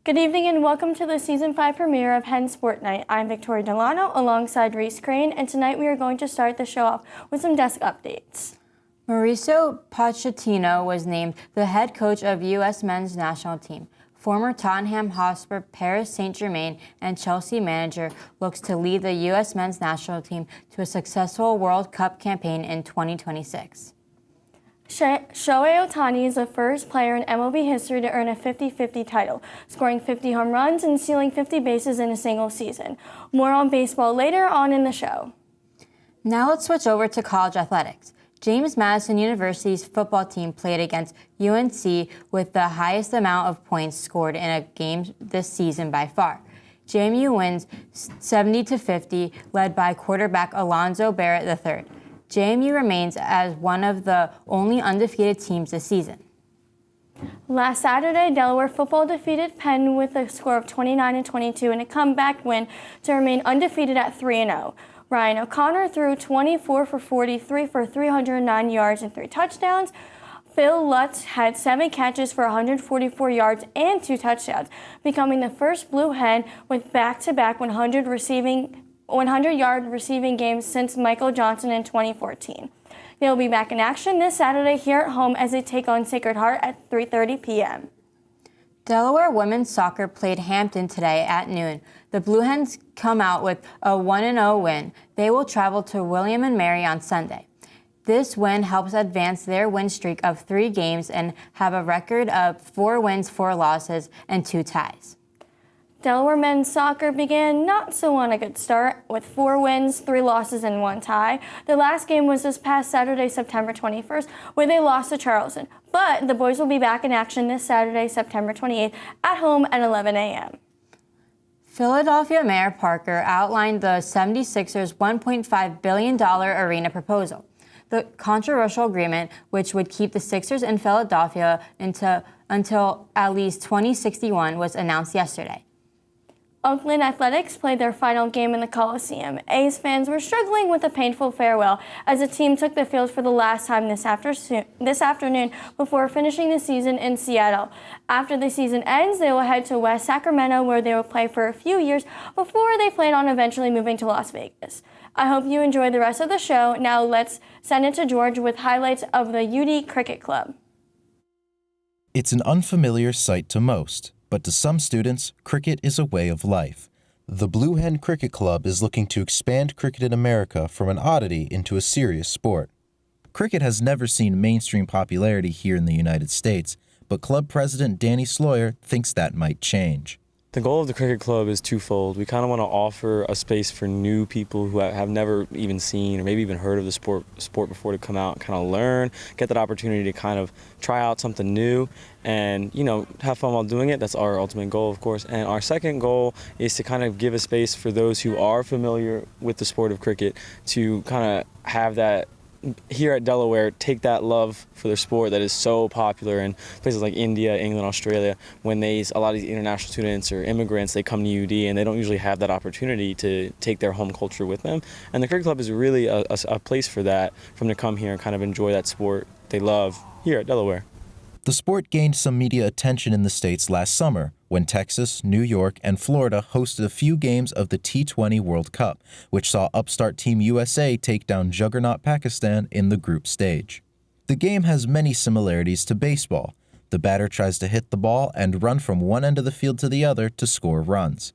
Good evening and welcome to the Season 5 premiere of Hens Sport Night. I'm Victoria Delano alongside Reese Crane, and tonight we are going to start the show off with some desk updates. Mauricio Pochettino was named the head coach of U.S. men's national team. Former Tottenham Hotspur, Paris Saint-Germain, and Chelsea manager looks to lead the U.S. men's national team to a successful World Cup campaign in 2026. Shohei Ohtani is the first player in MLB history to earn a 50-50 title, scoring 50 home runs and stealing 50 bases in a single season. More on baseball later on in the show. Now let's switch over to college athletics. James Madison University's football team played against UNC with the highest amount of points scored in a game this season by far. JMU wins 70-50, led by quarterback Alonzo Barrett III. JMU remains as one of the only undefeated teams this season. Last Saturday, Delaware football defeated Penn with a score of 29-22 in a comeback win to remain undefeated at 3-0. Ryan O'Connor threw 24 for 43 for 309 yards and 3 touchdowns. Phil Lutz had 7 catches for 144 yards and 2 touchdowns, becoming the first Blue Hen with back-to-back 100-yard receiving games since Michael Johnson in 2014. They will be back in action this Saturday here at home as they take on Sacred Heart at 3:30 p.m. Delaware women's soccer played Hampton today at noon. The Blue Hens come out with a 1-0 win. They will travel to William & Mary on Sunday. This win helps advance their win streak of 3 games and have a record of 4 wins, 4 losses, and 2 ties. Delaware men's soccer began not so on a good start with 4 wins, 3 losses, and 1 tie. The last game was this past Saturday, September 21st, where they lost to Charleston. But the boys will be back in action this Saturday, September 28th, at home at 11 a.m. Philadelphia Mayor Parker outlined the 76ers' $1.5 billion arena proposal. The controversial agreement, which would keep the Sixers in Philadelphia until at least 2061, was announced yesterday. Oakland Athletics played their final game in the Coliseum. A's fans were struggling with a painful farewell as the team took the field for the last time this afternoon before finishing the season in Seattle. After the season ends, they will head to West Sacramento, where they will play for a few years before they plan on eventually moving to Las Vegas. I hope you enjoy the rest of the show. Now let's send it to George with highlights of the UD Cricket Club. It's an unfamiliar sight to most, but to some students, cricket is a way of life. The Blue Hen Cricket Club is looking to expand cricket in America from an oddity into a serious sport. Cricket has never seen mainstream popularity here in the United States, but club president Danny Sloyer thinks that might change. The goal of the Cricket Club is twofold. We kind of want to offer a space for new people who have never even seen or maybe even heard of the sport before to come out and kind of learn, get that opportunity to kind of try out something new and, have fun while doing it. That's our ultimate goal, of course. And our second goal is to kind of give a space for those who are familiar with the sport of cricket to kind of have that here at Delaware, take that love for their sport that is so popular in places like India, England, Australia. When a lot of these international students or immigrants, they come to UD and they don't usually have that opportunity to take their home culture with them. And the Cricket Club is really a place for that, for them to come here and kind of enjoy that sport they love here at Delaware. The sport gained some media attention in the States last summer when Texas, New York, and Florida hosted a few games of the T20 World Cup, which saw upstart Team USA take down juggernaut Pakistan in the group stage. The game has many similarities to baseball. The batter tries to hit the ball and run from one end of the field to the other to score runs.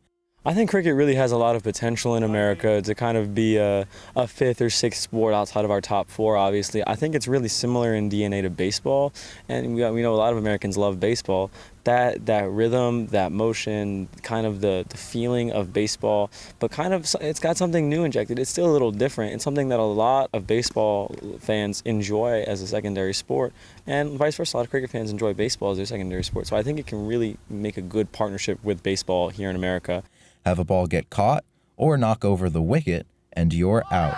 I think cricket really has a lot of potential in America to kind of be a 5th or 6th sport outside of our top 4, obviously. I think it's really similar in DNA to baseball, and we know a lot of Americans love baseball. That rhythm, that motion, kind of the feeling of baseball, but kind of it's got something new injected. It's still a little different. It's something that a lot of baseball fans enjoy as a secondary sport, and vice versa. A lot of cricket fans enjoy baseball as their secondary sport. So I think it can really make a good partnership with baseball here in America. Have a ball get caught or knock over the wicket, and you're out.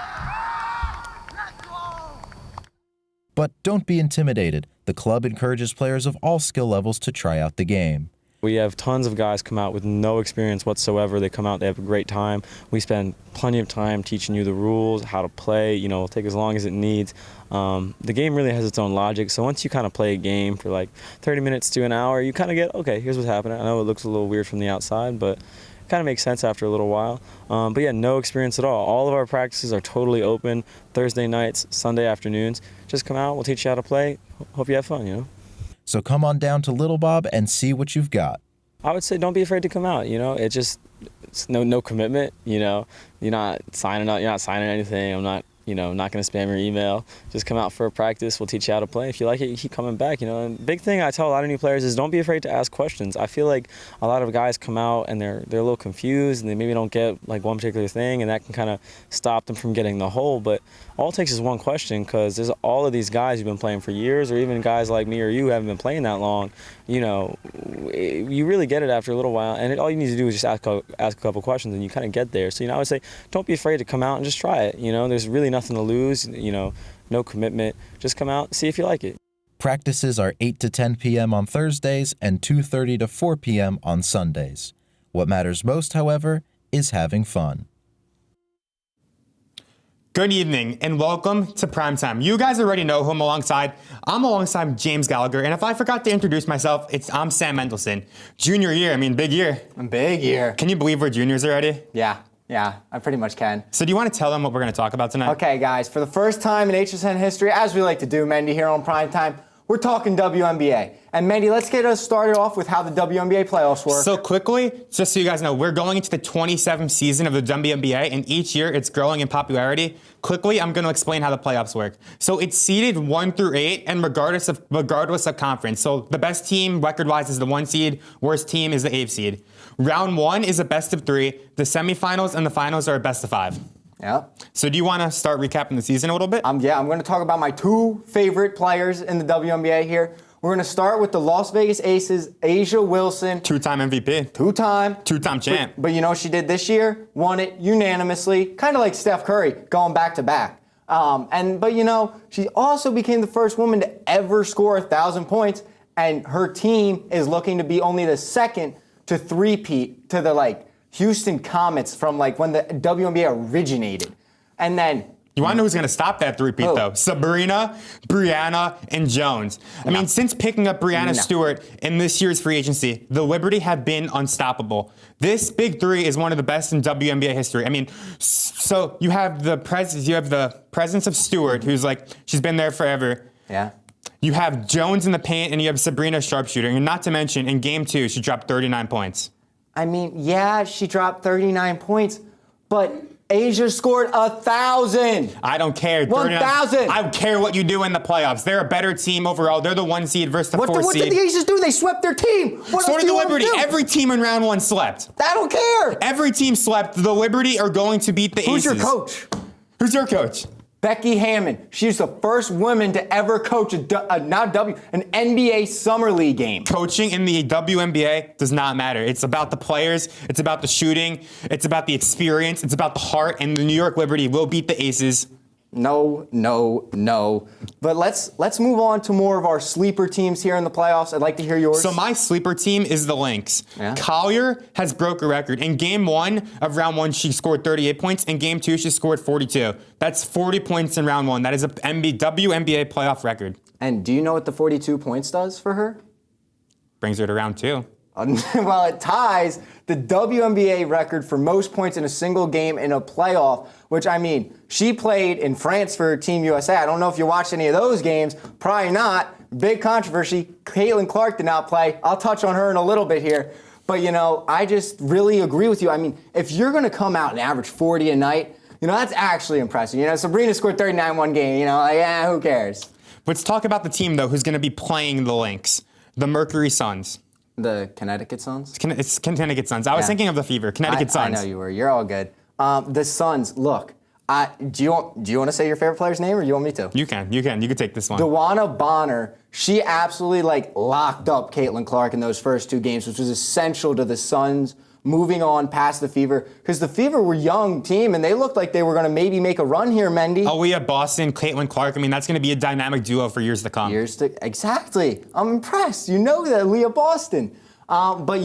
But don't be intimidated. The club encourages players of all skill levels to try out the game. We have tons of guys come out with no experience whatsoever. They come out, they have a great time. We spend plenty of time teaching you the rules, how to play. It'll take as long as it needs. The game really has its own logic. So once you kind of play a game for like 30 minutes to an hour, you kind of get, okay, here's what's happening. I know it looks a little weird from the outside, but it kind of makes sense after a little while. But yeah, no experience at all. All of our practices are totally open. Thursday nights, Sunday afternoons. Just come out, we'll teach you how to play. Hope you have fun, So come on down to Little Bob and see what you've got. I would say don't be afraid to come out. It's no commitment. You're not signing up. You're not signing anything. I'm not. Not going to spam your email. Just come out for a practice. We'll teach you how to play. If you like it, you keep coming back. And big thing I tell a lot of new players is don't be afraid to ask questions. I feel like a lot of guys come out and they're a little confused and they maybe don't get like one particular thing, and that can kind of stop them from getting the whole. But all it takes is one question, because there's all of these guys who've been playing for years, or even guys like me or you who haven't been playing that long. You really get it after a little while, and all you need to do is just ask a couple questions, and you kind of get there. So I would say don't be afraid to come out and just try it. There's really nothing to lose. No commitment. Just come out, see if you like it. Practices are 8 to 10 p.m. on Thursdays and 2:30 to 4 p.m. on Sundays. What matters most, however, is having fun. Good evening and welcome to Primetime. You guys already know who I'm alongside. I'm alongside James Gallagher, and if I forgot to introduce myself, I'm Sam Mendelson. Junior year, big year. Big year. Can you believe we're juniors already? Yeah, I pretty much can. So do you want to tell them what we're going to talk about tonight? Okay, guys, for the first time in HSN history, as we like to do, Mendy, here on Primetime, we're talking WNBA. And Mendy, let's get us started off with how the WNBA playoffs work. So quickly, just so you guys know, we're going into the 27th season of the WNBA, and each year it's growing in popularity. Quickly, I'm going to explain how the playoffs work. So it's seeded 1 through 8, and regardless of conference. So the best team record-wise is the 1 seed, worst team is the 8th seed. Round 1 is a best of 3. The semifinals and the finals are a best of 5. Yeah. So do you want to start recapping the season a little bit? I'm going to talk about my 2 favorite players in the WNBA here. We're going to start with the Las Vegas Aces, Asia Wilson. 2-time MVP. 2-time champ. But you know what she did this year? Won it unanimously, kind of like Steph Curry, going back-to-back. But she also became the first woman to ever score 1,000 points, and her team is looking to be only the second to three-peat to the Houston Comets from when the WNBA originated. And then you want to know who's going to stop that three-peat, though? Sabrina, Brianna, and Jones. I mean, since picking up Brianna Stewart in this year's free agency, the Liberty have been unstoppable. This big three is one of the best in WNBA history. I mean, so you have the presence of Stewart, who's she's been there forever. Yeah. You have Jones in the paint, and you have Sabrina sharpshooter. And not to mention, in Game 2, she dropped 39 points. I mean, yeah, she dropped 39 points, but Asia scored 1,000. I don't care. 1,000. I don't care what you do in the playoffs. They're a better team overall. They're the 1 seed versus the 4 seed. What did the Aces do? They swept their team. What So else did do the you want Liberty. to do? Every team in round 1 slept. I don't care. Every team slept. The Liberty are going to beat the Who's Aces. your coach? Who's your coach? Becky Hammond. She's the first woman to ever coach an NBA Summer League game. Coaching in the WNBA does not matter. It's about the players. It's about the shooting. It's about the experience. It's about the heart. And the New York Liberty will beat the Aces. No. But let's move on to more of our sleeper teams here in the playoffs. I'd like to hear yours. So my sleeper team is the Lynx. Yeah. Collier has broke a record. In Game 1 of Round 1, she scored 38 points. In Game 2, she scored 42. That's 40 points in Round 1. That is a WNBA playoff record. And do you know what the 42 points does for her? Brings her to Round 2. Well, it ties the WNBA record for most points in a single game in a playoff, which, she played in France for Team USA. I don't know if you watched any of those games. Probably not. Big controversy. Caitlin Clark did not play. I'll touch on her in a little bit here. But, I just really agree with you. If you're going to come out and average 40 a night, that's actually impressive. Sabrina scored 39 one game. Who cares? Let's talk about the team, though, who's going to be playing the Lynx. The Mercury Suns. The Connecticut Suns? It's Connecticut Suns. I was thinking of the Fever. Connecticut Suns. I know you were. You're all good. The Suns, look. Do you want to say your favorite player's name, or do you want me to? You can. You can take this one. Dewana Bonner, she absolutely locked up Caitlin Clark in those first 2 games, which was essential to the Suns moving on past the Fever, because the Fever were a young team, and they looked like they were going to maybe make a run here, Mendy. Oh, we have Boston, Caitlin Clark. That's going to be a dynamic duo for years to come. Exactly. I'm impressed. You know that, Leah Boston. But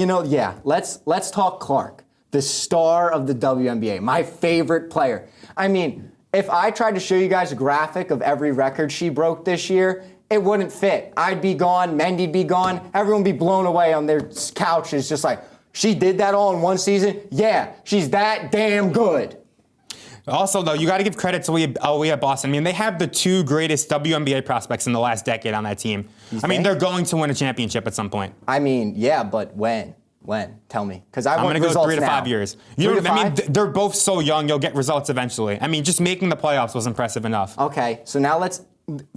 let's talk Clark, the star of the WNBA, my favorite player. I mean, if I tried to show you guys a graphic of every record she broke this year, it wouldn't fit. I'd be gone, Mendy'd be gone, everyone would be blown away on their couches just like, she did that all in one season? Yeah, she's that damn good. Also, though, you got to give credit to we have Boston. I mean, they have the two greatest WNBA prospects in the last decade on that team. I mean, they're going to win a championship at some point. I mean, yeah, but when? When? Tell me. Because I'm going to go 3 to 5 years. I mean, they're both so young, you'll get results eventually. I mean, just making the playoffs was impressive enough. Okay, so now let's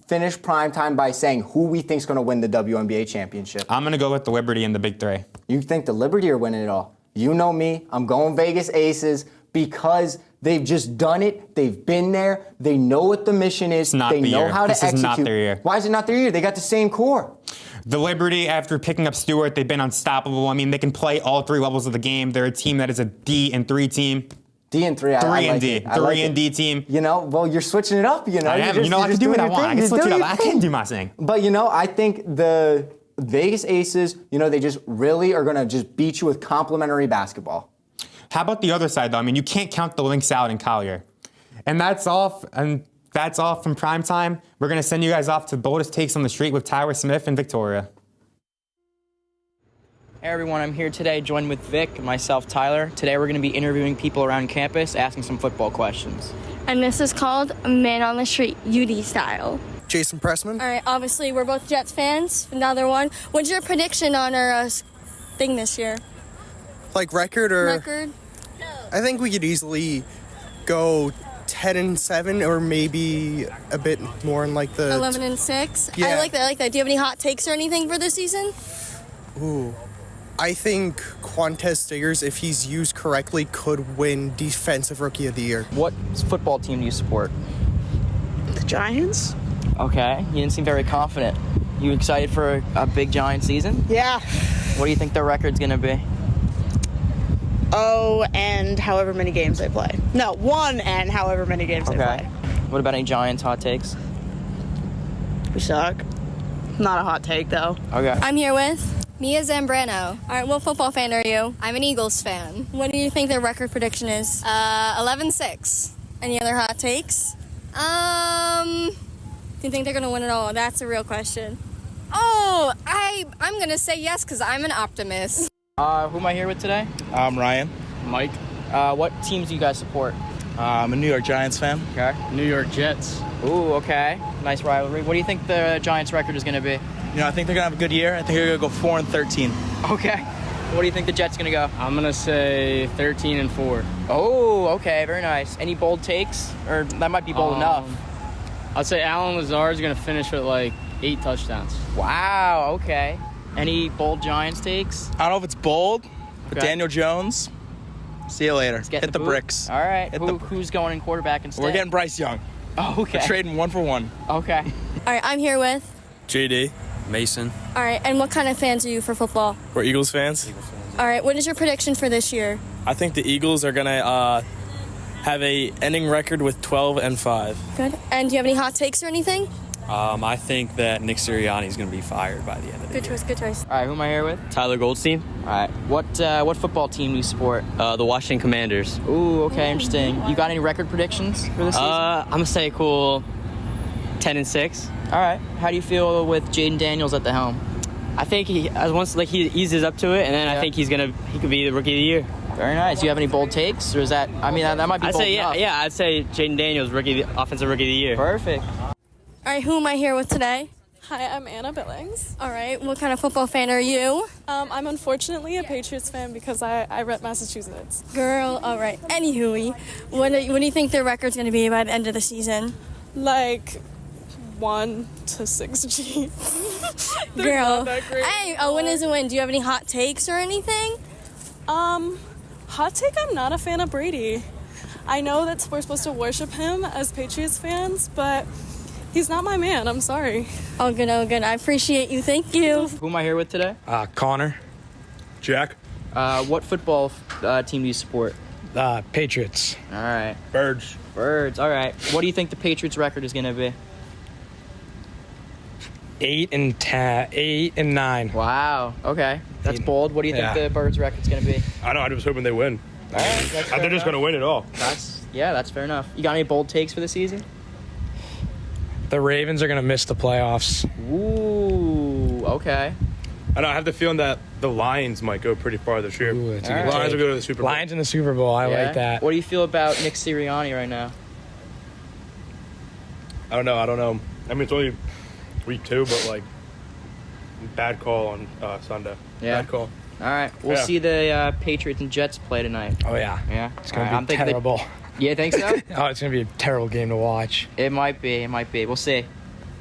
finish primetime by saying who we think's going to win the WNBA championship. I'm going to go with the Liberty and the Big Three. You think the Liberty are winning it all? You know me. I'm going Vegas Aces because they've just done it. They've been there. They know what the mission is. It's not they the know year. how to This execute. is not their year. Why is it not their year? They got the same core. The Liberty, after picking up Stewart, they've been unstoppable. I mean, they can play all 3 levels of the game. They're a team that is a D and 3 team. D and 3. I 3 like and D. it. 3 and D team. You know, well, you're switching it up. You know, I am. I can do what I want. I can switch it up. I can do my thing. But I think the Vegas Aces, they just really are going to just beat you with complimentary basketball. How about the other side, though? I mean, you can't count the Lynx out in Collier. And that's all. And that's all from primetime. We're going to send you guys off to Boldest Takes on the Street with Tyler Smith and Victoria. Hey everyone, I'm here today joined with Vic and myself, Tyler. Today we're going to be interviewing people around campus, asking some football questions. And this is called Man on the Street, UD style. Jason Pressman. All right, obviously we're both Jets fans. Another one. What's your prediction on our thing this year? Like record or? Record? I think we could easily go 10-7 or maybe a bit more in like the 11-6. Yeah. I like that. Do you have any hot takes or anything for this season? Ooh. I think Quantez Stiggers, if he's used correctly, could win Defensive Rookie of the Year. What football team do you support? The Giants? Okay, you didn't seem very confident. You excited for a big Giant season? Yeah. What do you think their record's going to be? Oh, and however many games they play. No, 1 and however many games they Okay. play. What about any Giants hot takes? We suck. Not a hot take, though. Okay. I'm here with Mia Zambrano. All right, what football fan are you? I'm an Eagles fan. What do you think their record prediction is? 11-6. Any other hot takes? Do you think they're going to win it all? That's a real question. Oh, I'm going to say yes because I'm an optimist. Who am I here with today? I'm Ryan. Mike. What teams do you guys support? I'm a New York Giants fan. Okay. New York Jets. Ooh, okay. Nice rivalry. What do you think the Giants record is going to be? I think they're going to have a good year. I think they're going to go 4-13. Okay. What do you think the Jets going to go? I'm going to say 13-4. Oh, okay. Very nice. Any bold takes? Or that might be bold enough. I'd say Alan Lazard is going to finish with 8 touchdowns. Wow, okay. Any bold Giants takes? I don't know if it's bold, but Okay. Daniel Jones, see you later. He's getting Hit the boot. bricks. All right. Hit Who's going in quarterback instead? We're getting Bryce Young. Oh, okay. We're trading 1 for 1. Okay. All right, I'm here with. JD. Mason. All right, and what kind of fans are you for football? We're Eagles fans. All right, what is your prediction for this year? I think the Eagles are going to have a ending record with 12-5. Good. And do you have any hot takes or anything? I think that Nick Sirianni is going to be fired by the end of the Good choice, good choice. All right, who am I here with? Tyler Goldstein, All right. What football team do you support? the Washington Commanders. Ooh, okay, interesting. You got any record predictions for this season? I'm gonna say cool 10-6. All right. How do you feel with Jaden Daniels at the helm? I think he eases up to it, and then Yeah. I think he could be the Rookie of the Year. Very nice. Do you have any bold takes, or is that? I mean, that might be I'd bold say enough. I'd say Jaden Daniels, Offensive Rookie of the Year. Perfect. All right, who am I here with today? Hi, I'm Anna Billings. All right, what kind of football fan are you? I'm unfortunately a Patriots fan because I rep Massachusetts. Girl, all right. Anywho, what do you think their record's going to be by the end of the season? 1-6G. They're Girl, not that great hey, a win is a win. Do you have any hot takes or anything? Hot take, I'm not a fan of Brady. I know that we're supposed to worship him as Patriots fans, but he's not my man. I'm sorry. Oh, good, oh, good. I appreciate you. Thank you. Who am I here with today? Connor. Jack. What football team do you support? Patriots. All right. Birds. Birds. All right. What do you think the Patriots record is going to be? 8 and 10, 8 and 9. Wow. Okay. That's bold. What do you think the Birds' record's going to be? I know. I was hoping they win. All right, They're just going to win it all. That's fair enough. You got any bold takes for the season? The Ravens are going to miss the playoffs. Ooh. Okay. I know. I have the feeling that the Lions might go pretty far this year. Ooh, that's a good Lions take. will go to the Super Bowl. Lions in the Super Bowl. I like that. What do you feel about Nick Sirianni right now? I don't know. I mean, it's only week 2, but like, bad call on Sunday. Yeah. Bad call. All right. We'll see the Patriots and Jets play tonight. Oh, yeah. Yeah. It's going to be terrible. You think so? Oh, it's going to be a terrible game to watch. It might be. We'll see.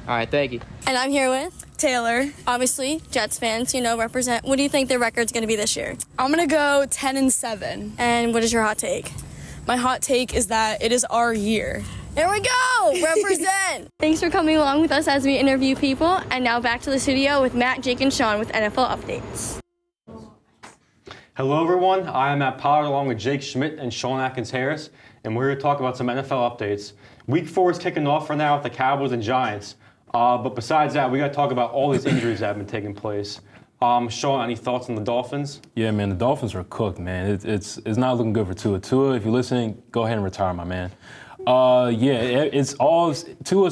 All right. Thank you. And I'm here with Taylor. obviously Jets fans, represent. What do you think their record's going to be this year? I'm going to go 10-7. And what is your hot take? My hot take is that it is our year. There we go! Represent! Thanks for coming along with us as we interview people. And now back to the studio with Matt, Jake, and Sean with NFL updates. Hello, everyone. I am Matt Pollard along with Jake Schmidt and Sean Atkins-Harris, and we're here to talk about some NFL updates. Week 4 is kicking off for now with the Cowboys and Giants. But besides that, we got to talk about all these injuries that have been taking place. Sean, any thoughts on the Dolphins? Yeah, man, the Dolphins are cooked, man. It's not looking good for Tua. Tua, if you're listening, go ahead and retire, my man. Tua's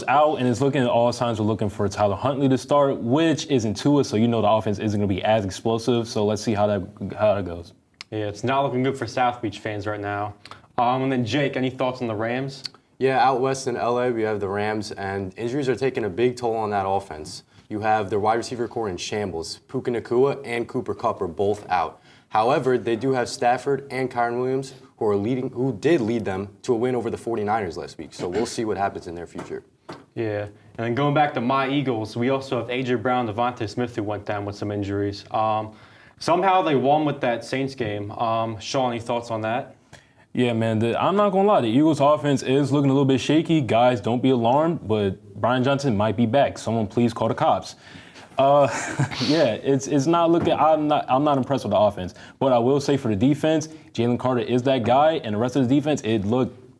out, and it's looking, all signs are looking for Tyler Huntley to start, which isn't Tua, so the offense isn't going to be as explosive. So let's see how that goes. Yeah, it's not looking good for South Beach fans right now. And then Jake, any thoughts on the Rams? Yeah, out west in LA, we have the Rams, and injuries are taking a big toll on that offense. You have their wide receiver core in shambles. Puka Nacua and Cooper Kupp are both out. However, they do have Stafford and Kyron Williams, who did lead them to a win over the 49ers last week. So we'll see what happens in their future. Yeah, and then going back to my Eagles, we also have A.J. Brown, Devontae Smith, who went down with some injuries. Somehow they won with that Saints game. Sean, any thoughts on that? Yeah, man, I'm not going to lie. The Eagles' offense is looking a little bit shaky. Guys, don't be alarmed, but Brian Johnson might be back. Someone please call the cops. It's not looking. I'm not impressed with the offense, but I will say for the defense, Jalen Carter is that guy, and the rest of the defense,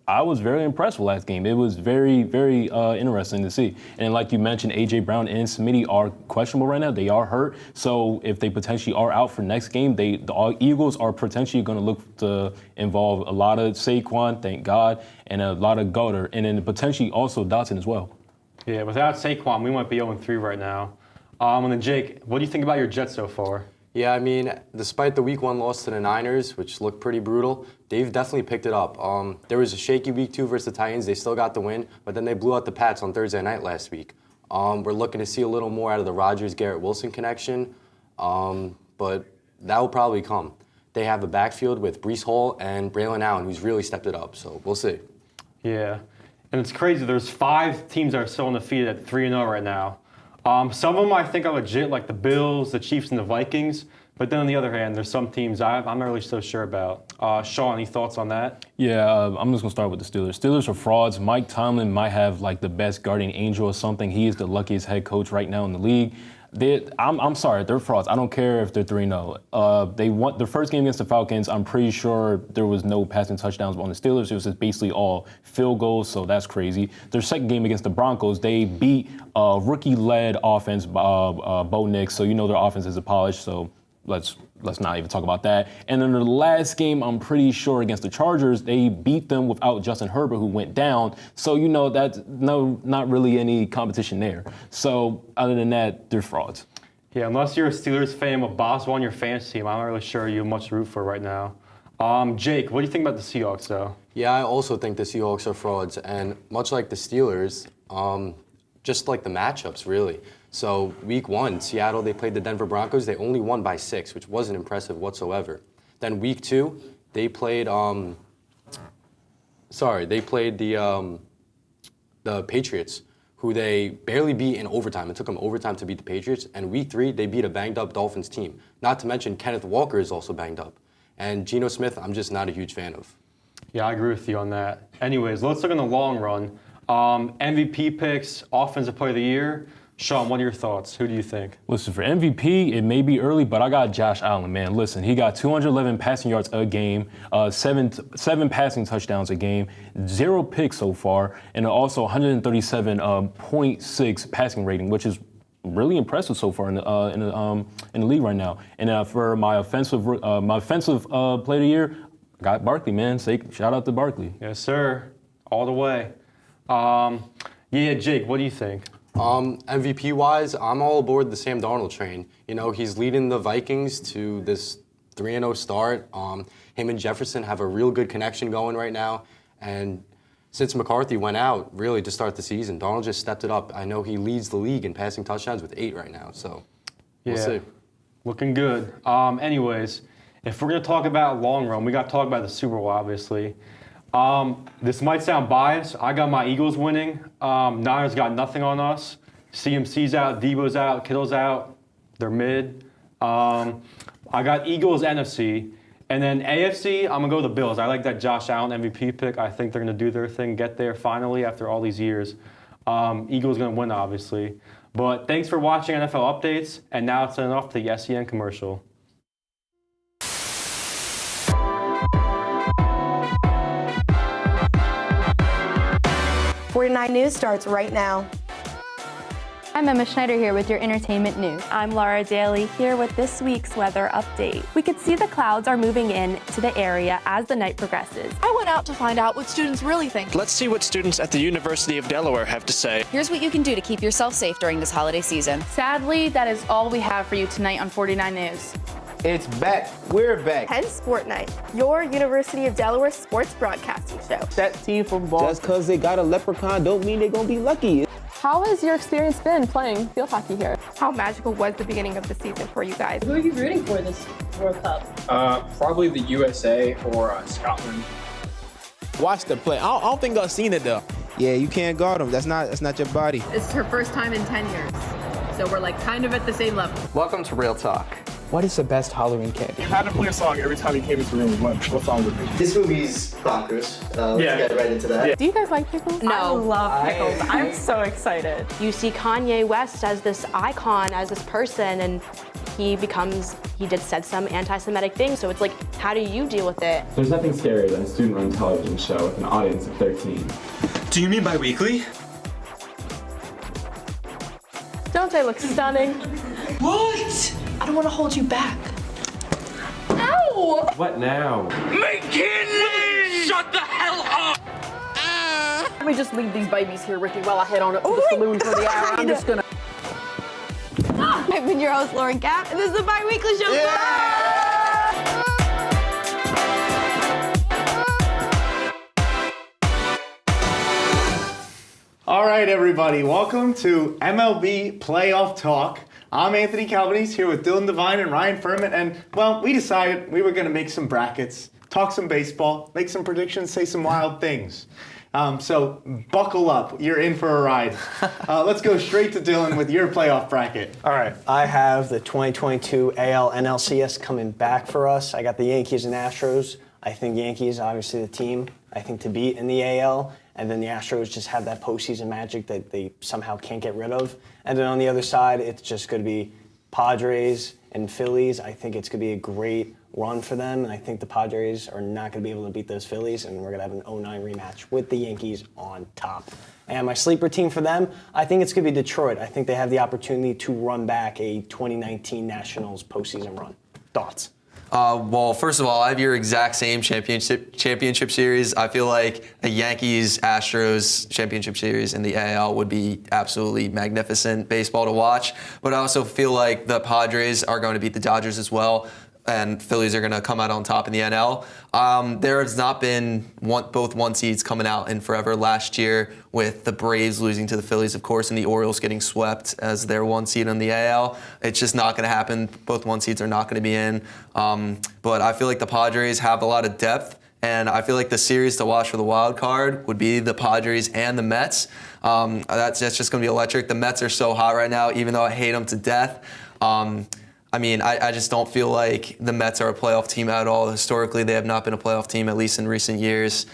I was very impressed with last game. It was very, very interesting to see. And like you mentioned, A.J. Brown and Smitty are questionable right now. They are hurt. So if they potentially are out for next game, the Eagles are potentially going to look to involve a lot of Saquon, thank God, and a lot of Goddard, and then potentially also Dotson as well. Yeah, without Saquon, we might be 0-3 right now. And then Jake, what do you think about your Jets so far? Yeah, I mean, despite the Week 1 loss to the Niners, which looked pretty brutal, they've definitely picked it up. There was a shaky Week 2 versus the Titans. They still got the win, but then they blew out the Pats on Thursday night last week. We're looking to see a little more out of the Rodgers-Garrett Wilson connection, but that will probably come. They have a backfield with Breece Hall and Braylon Allen, who's really stepped it up, so we'll see. Yeah, and it's crazy. There's 5 teams that are still undefeated at 3-0 right now. Some of them I think are legit, like the Bills, the Chiefs, and the Vikings. But then on the other hand, there's some teams I'm not really so sure about. Sean, any thoughts on that? Yeah, I'm just going to start with the Steelers. Steelers are frauds. Mike Tomlin might have like the best guardian angel or something. He is the luckiest head coach right now in the league. I'm sorry, they're frauds. I don't care if they're 3-0. They won their first game against the Falcons. I'm pretty sure there was no passing touchdowns on the Steelers. It was just basically all field goals, so that's crazy. Their second game against the Broncos, they beat rookie-led offense, Bo Nix, so their offense is polished, so let's not even talk about that. And then the last game, I'm pretty sure against the Chargers, they beat them without Justin Herbert, who went down. So that's not really any competition there. So other than that, they're frauds. Yeah, unless you're a Steelers fan with Boswell on your fantasy team, I'm not really sure you have much to root for right now. Jake, what do you think about the Seahawks, though? Yeah, I also think the Seahawks are frauds, and much like the Steelers, just like the matchups, really. So Week 1, Seattle, they played the Denver Broncos. They only won by 6, which wasn't impressive whatsoever. Then Week 2, they played the Patriots, who they barely beat in overtime. It took them overtime to beat the Patriots. And Week 3, they beat a banged-up Dolphins team. Not to mention Kenneth Walker is also banged up. And Geno Smith, I'm just not a huge fan of. Yeah, I agree with you on that. Anyways, let's look in the long run. MVP picks, Offensive Player of the Year. Sean, what are your thoughts? Who do you think? Listen, for MVP, it may be early, but I got Josh Allen, man. Listen, he got 211 passing yards a game, seven passing touchdowns a game, 0 picks so far, and also 137.6 passing rating, which is really impressive so far in the league right now. And for my offensive player of the year, I got Barkley, man. Shout out to Barkley. Yes, sir. All the way. Yeah, Jake, what do you think? MVP-wise, I'm all aboard the Sam Darnold train. You know, he's leading the Vikings to this 3-0 start. Him and Jefferson have a real good connection going right now. And since McCarthy went out, really, to start the season, Darnold just stepped it up. I know he leads the league in passing touchdowns with 8 right now, so we'll see. Looking good. Anyways, if we're going to talk about long run, we got to talk about the Super Bowl, obviously. This might sound biased. I got my Eagles winning. Niners got nothing on us. CMC's out, Debo's out, Kittle's out. They're mid. I got Eagles NFC. And then AFC, I'm going to go with the Bills. I like that Josh Allen MVP pick. I think they're going to do their thing, get there finally after all these years. Eagles going to win, obviously. But thanks for watching NFL Updates. And now it's off to the SEN commercial. 49 News starts right now. I'm Emma Schneider here with your entertainment news. I'm Laura Daly here with this week's weather update. We could see the clouds are moving in to the area as the night progresses. I went out to find out what students really think. Let's see what students at the University of Delaware have to say. Here's what you can do to keep yourself safe during this holiday season. Sadly, that is all we have for you tonight on 49 News. It's back. We're back. Hens Sport Night, your University of Delaware sports broadcasting show. That team from Boston. Just because they got a leprechaun don't mean they're going to be lucky. How has your experience been playing field hockey here? How magical was the beginning of the season for you guys? Who are you rooting for this World Cup? Probably the USA or Scotland. Watch the play. I don't think I've seen it though. Yeah, you can't guard them. That's not your body. It's her first time in 10 years. So we're like kind of at the same level. Welcome to Real Talk. What is the best Halloween candy? You had to play a song every time you came into the room. What song would it be? This movie's bonkers. Let's get right into that. Yeah. Do you guys like pickles? No. I love pickles. I'm so excited. You see Kanye West as this icon, as this person, and he said some anti-Semitic things, so it's like, how do you deal with it? There's nothing scarier than a student-run television show with an audience of 13. Do you mean bi-weekly? Don't they look stunning? What? I don't want to hold you back. Ow! What now? McKinley! Shut the hell up! Let me just leave these babies here, Ricky, while I head on up to the saloon for the hour. I'm just gonna... I've been your host, Lauren Kapp, and this is the Bi-Weekly Show. All right, everybody, welcome to MLB Playoff Talk. I'm Anthony Calvanese here with Dylan Devine and Ryan Furman, and, well, we decided we were going to make some brackets, talk some baseball, make some predictions, say some wild things. So buckle up. You're in for a ride. Let's go straight to Dylan with your playoff bracket. All right. I have the 2022 AL NLCS coming back for us. I got the Yankees and Astros. I think Yankees, obviously the team, I think to beat in the AL. And then the Astros just have that postseason magic that they somehow can't get rid of. And then on the other side, it's just going to be Padres and Phillies. I think it's going to be a great run for them. And I think the Padres are not going to be able to beat those Phillies. And we're going to have an 0-9 rematch with the Yankees on top. And my sleeper team for them, I think it's going to be Detroit. I think they have the opportunity to run back a 2019 Nationals postseason run. Thoughts? Well, first of all, I have your exact same championship series. I feel like a Yankees-Astros championship series in the AL would be absolutely magnificent baseball to watch. But I also feel like the Padres are going to beat the Dodgers as well, and Phillies are going to come out on top in the NL. There has not been both one seeds coming out in forever. Last year with the Braves losing to the Phillies, of course, and the Orioles getting swept as their one seed in the AL. It's just not going to happen. Both one seeds are not going to be in. But I feel like the Padres have a lot of depth, and I feel like the series to watch for the wild card would be the Padres and the Mets. That's just going to be electric. The Mets are so hot right now, even though I hate them to death. I just don't feel like the Mets are a playoff team at all. Historically, they have not been a playoff team, at least in recent years.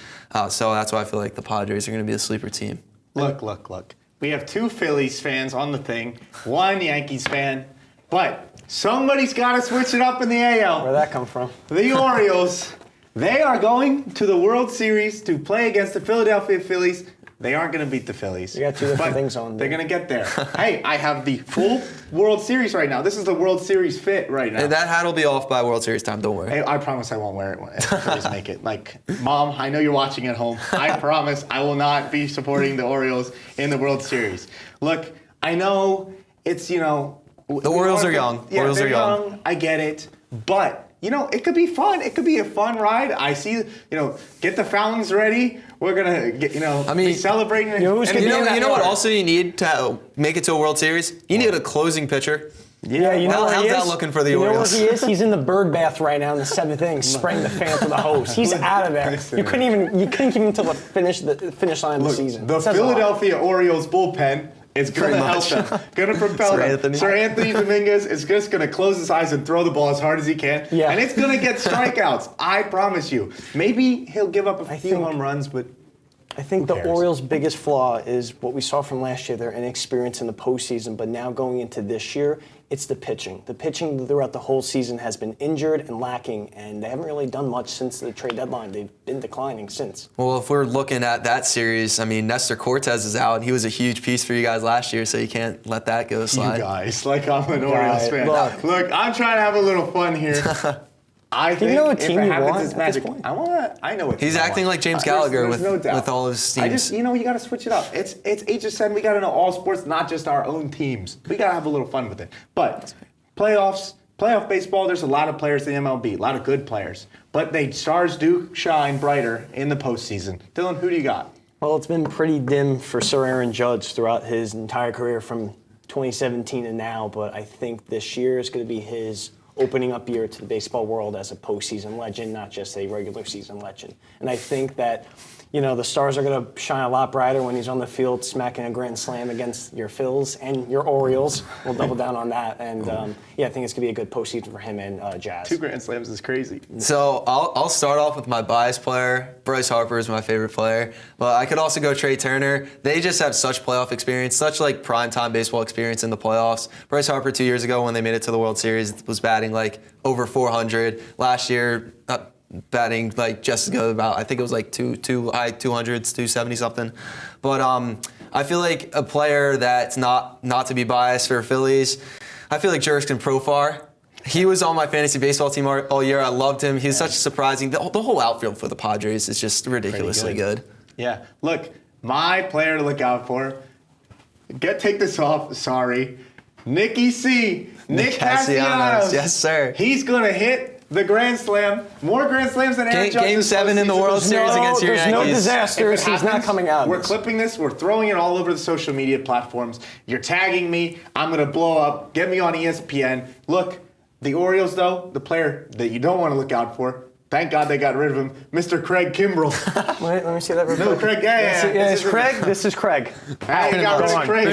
So that's why I feel like the Padres are going to be the sleeper team. Look. We have 2 Phillies fans on the thing, 1 Yankees fan, but somebody's got to switch it up in the AL. Where'd that come from? The Orioles, they are going to the World Series to play against the Philadelphia Phillies. They aren't going to beat the Phillies. You got two different things on. They're going to get there. Hey, I have the full World Series right now. This is the World Series fit right now. And that hat will be off by World Series time. Don't worry. Hey, I promise I won't wear it when the Phillies make it. Like, Mom, I know you're watching at home. I promise I will not be supporting the Orioles in the World Series. Look, I know it's, the Orioles are young. Yeah, Orioles they're are young. I get it. But, it could be fun. It could be a fun ride. I see, get the fountains ready. We're going to, be celebrating. You know what also you need to make it to a World Series? You need a closing pitcher. Yeah, how's that looking for the Orioles? You know where he is? He's in the bird bath right now in the 7th inning, spraying the fan for the hose. He's out of there. You couldn't get him until the finish line of the season. The Philadelphia Orioles bullpen is going to help them. Going to propel them. Sir Anthony Dominguez is just going to close his eyes and throw the ball as hard as he can. Yeah. And it's going to get strikeouts. I promise you. Maybe he'll give up a few home runs, but I think the Orioles' biggest flaw is what we saw from last year, their inexperience in the postseason. But now going into this year, it's the pitching. The pitching throughout the whole season has been injured and lacking, and they haven't really done much since the trade deadline. They've been declining since. Well, if we're looking at that series, Nestor Cortez is out. He was a huge piece for you guys last year, so you can't let that go slide. You guys, like I'm an Orioles fan. Look, I'm trying to have a little fun here. I think what if team it you happens, want it's at magic. this point? I know what He's acting like James Gallagher there's no doubt. with all his teams. You got to switch it up. It's HSN. We got to know all sports, not just our own teams. We got to have a little fun with it. But playoff baseball, there's a lot of players in MLB, a lot of good players. But stars do shine brighter in the postseason. Dylan, who do you got? Well, it's been pretty dim for Sir Aaron Judge throughout his entire career from 2017 to now, but I think this year is going to be his opening up year to the baseball world as a postseason legend, not just a regular season legend. And I think that, the stars are going to shine a lot brighter when he's on the field smacking a grand slam against your Phils and your Orioles. We'll double down on that. And, I think it's going to be a good postseason for him and Jazz. 2 grand slams is crazy. So I'll start off with my biased player. Bryce Harper is my favorite player. But I could also go Trey Turner. They just have such playoff experience, such primetime baseball experience in the playoffs. Bryce Harper 2 years ago when they made it to the World Series was batting over 400. Last year, batting just as good, about I think it was two high 200s, 270 something. But I feel like a player that's not to be biased for Phillies. I feel like Jurickson Profar. He was on my fantasy baseball team all year. I loved him. He's such a surprising. The whole outfield for the Padres is just ridiculously good. Yeah. Look, my player to look out for. Take this off. Sorry, Nicky C. Nick Castellanos. Yes, sir. He's gonna hit the Grand Slam. More Grand Slams than Aaron Judge. Game 7 in the World Series against your Yankees. There's no disasters. He's not coming out. We're clipping this. We're throwing it all over the social media platforms. You're tagging me. I'm going to blow up. Get me on ESPN. Look, the Orioles, though, the player that you don't want to look out for, thank God they got rid of him, Mr. Craig Kimbrell. Wait, let me see that real quick. No, Craig, it's Craig. This is Craig. Hey, he got rid of Craig.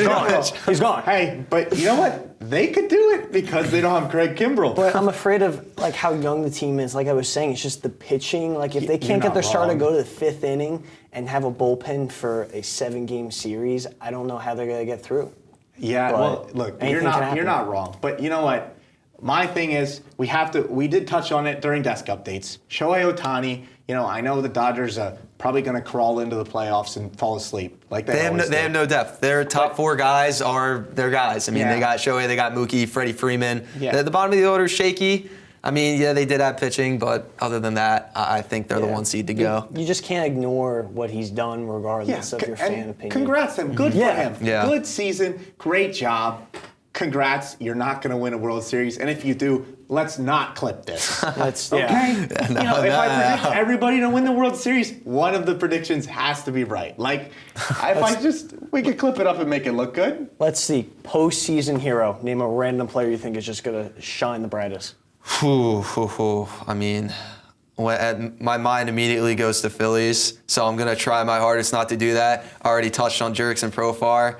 He's gone. Hey, but you know what? They could do it because they don't have Craig Kimbrell. But I'm afraid of how young the team is. Like I was saying, it's just the pitching. If they can't get their starter to go to the 5th inning and have a bullpen for a 7-game series, I don't know how they're going to get through. Yeah, well, look, you're not wrong. But you know what? My thing is, we did touch on it during desk updates. Shohei Ohtani, I know the Dodgers are probably going to crawl into the playoffs and fall asleep they have no depth. Their top 4 guys are their guys. They got Shohei, they got Mookie, Freddie Freeman. Yeah. The bottom of the order is shaky. They did have pitching, but other than that, I think they're the 1 seed to go. You just can't ignore what he's done regardless of your fan opinion. Congrats him. Good for him. Yeah. Good season. Great job. Congrats, you're not going to win a World Series, and if you do, let's not clip this. Okay? If I predict everybody to win the World Series, one of the predictions has to be right. We could clip it up and make it look good. Let's see. Postseason hero. Name a random player you think is just going to shine the brightest. My mind immediately goes to Phillies, so I'm going to try my hardest not to do that. I already touched on Jurickson Profar.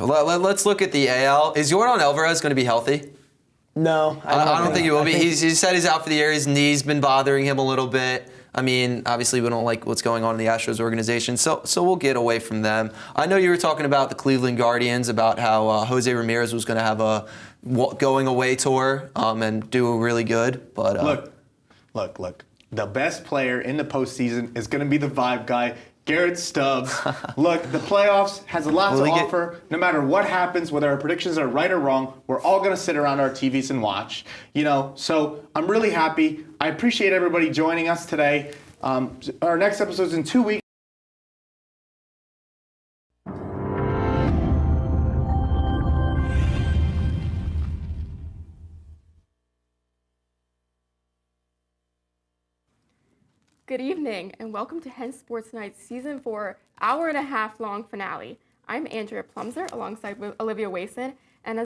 Let's look at the AL. Is Yordan Alvarez going to be healthy? No. I don't think he will be. He said he's out for the year. His knee's been bothering him a little bit. Obviously we don't like what's going on in the Astros organization, so we'll get away from them. I know you were talking about the Cleveland Guardians, about how Jose Ramirez was going to have a going away tour and do really good. But Look. The best player in the postseason is going to be the vibe guy. Garrett Stubbs. Look, the playoffs has a lot to offer. No matter what happens, whether our predictions are right or wrong, we're all going to sit around our TVs and watch. So I'm really happy. I appreciate everybody joining us today. Our next episode's in 2 weeks. Good evening, and welcome to Hens Sports Night's Season 4 hour-and-a-half long finale. I'm Andrea Plumser alongside Olivia Wason,